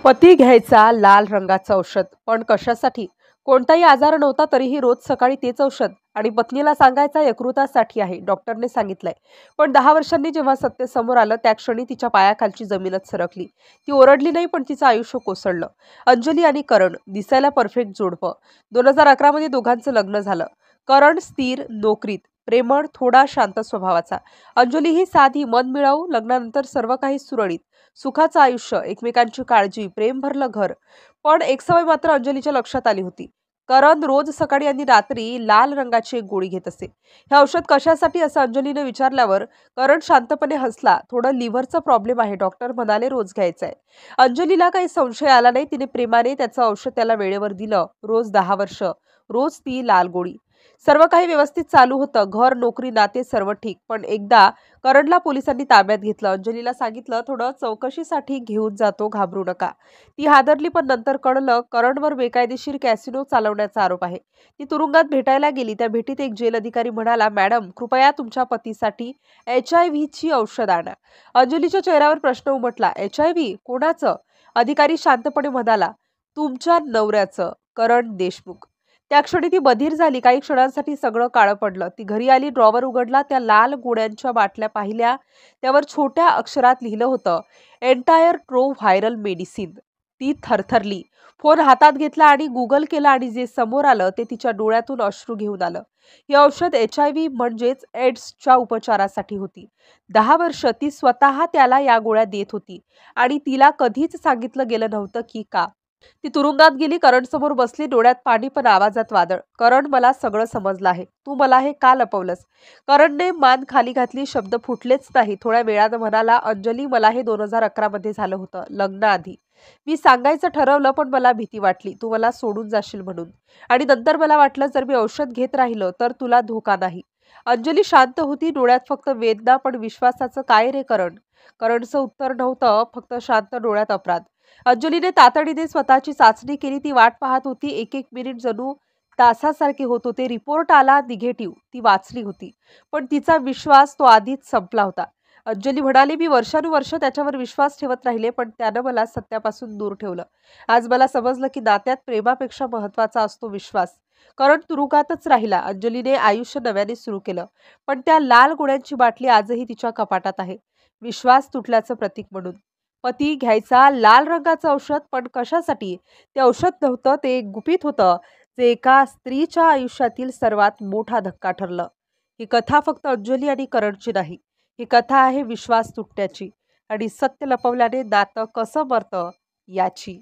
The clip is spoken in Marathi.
पती घ्यायचा लाल रंगाचं औषध, पण कशासाठी? कोणताही आजार नव्हता तरीही रोज सकाळी तेच औषध आणि पत्नीला सांगायचा यकृतासाठी आहे, डॉक्टरने सांगितलंय. पण 10 वर्षांनी जेव्हा सत्य समोर आलं त्या क्षणी तिच्या पायाखालची जमीनच सरकली. ती ओरडली नाही, पण तिचं आयुष्य कोसळलं. अंजली आणि करण दिसायला परफेक्ट जोडपं. 2011 मध्ये दोघांचं लग्न झालं. करण स्थिर नोकरीत, प्रेमळ, थोडा शांत स्वभावाचा. अंजली ही साधी, मनमिळाऊ. लग्नानंतर सर्व काही सुरळीत, सुखाचं आयुष्य, एकमेकांची काळजी, प्रेम भरलं घर. पण एक सवय मात्र अंजलीच्या लक्षात आली होती. करण रोज सकाळी आणि रात्री लाल रंगाची एक गोळी घेत असे. हे औषध कशासाठी असं अंजलीने विचारल्यावर करण शांतपणे हसला. थोडं लिव्हरचा प्रॉब्लेम आहे, डॉक्टर म्हणाले रोज घ्यायचंय. अंजलीला काही संशय आला नाही. तिने प्रेमाने त्याचं औषध त्याला वेळेवर दिलं. रोज 10 वर्ष, रोज ती लाल गोळी. सर्व काही व्यवस्थित चालू होतं. घर, नोकरी, नाते सर्व ठीक. पण एकदा करणला पोलिसांनी ताब्यात घेतलं. अंजलीला सांगितलं, थोडं चौकशीसाठी घेऊन जातो, घाबरू नका. ती हादरली, पण नंतर कळलं करणवर बेकायदेशीर कॅसिनो चालवण्याचा आरोप आहे. ती तुरुंगात भेटायला गेली. त्या भेटीत एक जेल अधिकारी म्हणाला, मॅडम, कृपया तुमच्या पतीसाठी HIV ची औषध आणा. अंजलीच्या चेहऱ्यावर प्रश्न उमटला. HIV? कोणाचं? अधिकारी शांतपणे म्हणाला, तुमच्या नवऱ्याचं, करण देशमुख. त्या क्षणी ती बधीर झाली. काही क्षणांसाठी सगळं काळं पडलं. ती घरी आली, ड्रॉवर उघडला, त्या लाल गोळ्यांच्या बाटल्या पाहिल्या. त्यावर छोट्या अक्षरात लिहिलं होतं, एंटायर ट्रो व्हायरल मेडिसिन. ती थरथरली. फोन हातात घेतला आणि गुगल केला आणि जे समोर आलं ते तिच्या डोळ्यातून अश्रू घेऊन आलं. ही औषध HIV म्हणजेच एड्सच्या उपचारासाठी होती. 10 वर्ष ती स्वतः त्याला या गोळ्या देत होती आणि तिला कधीच सांगितलं गेलं नव्हतं की का. ती तुरुंगात गेली, करण समोर बसली, डोळ्यात पाणी पण आवाजात वादळ. करण, मला सगळं समजलं आहे. तू मला हे का लपवलंस? करणने मान खाली घातली. शब्द फुटलेच नाही. थोड्या वेळानं म्हणाला, अंजली, मला हे 2011 मध्ये झालं होतं, लग्नाआधी. मी सांगायचं ठरवलं, पण मला भीती वाटली तू मला सोडून जाशील म्हणून. आणि नंतर मला वाटलं, जर मी औषध घेत राहिलो तर तुला धोका नाही. अंजली शांत होती, डोळ्यात फक्त वेदना. पण विश्वासाचं काय रे करण? करणचं उत्तर नव्हतं, फक्त शांत डोळ्यात अपराध. अंजलीने तातडीने स्वतःची चाचणी केली. ती वाट पाहत होती. एक एक मिनिट जणू तासासारखे होत होते. रिपोर्ट आला निगेटिव्ह. ती वाचली होती. पण तिचा विश्वास तो आधीच संपला होता. अंजली म्हणाली, मी वर्षानुवर्ष त्याच्यावर विश्वास ठेवत राहिले, पण त्यानं मला सत्यापासून दूर ठेवलं. आज मला समजलं की नात्यात प्रेमापेक्षा महत्वाचा असतो विश्वास. करण तुरुंगातच राहिला. अंजलीने आयुष्य नव्याने सुरू केलं. पण त्या लाल गोळ्यांची बाटली आजही तिच्या कपाटात आहे, विश्वास तुटल्याचं प्रतीक म्हणून. पती घ्यायचा लाल रंगाचं औषध, पण कशासाठी? ते औषध नव्हतं, ते एक गुपित होतं, जे एका स्त्रीच्या आयुष्यातील सर्वात मोठा धक्का ठरलं. ही कथा फक्त अंजली आणि करणची नाही. ही कथा आहे विश्वास तुटण्याची आणि सत्य लपवल्याने नातं कसं मरतं याची.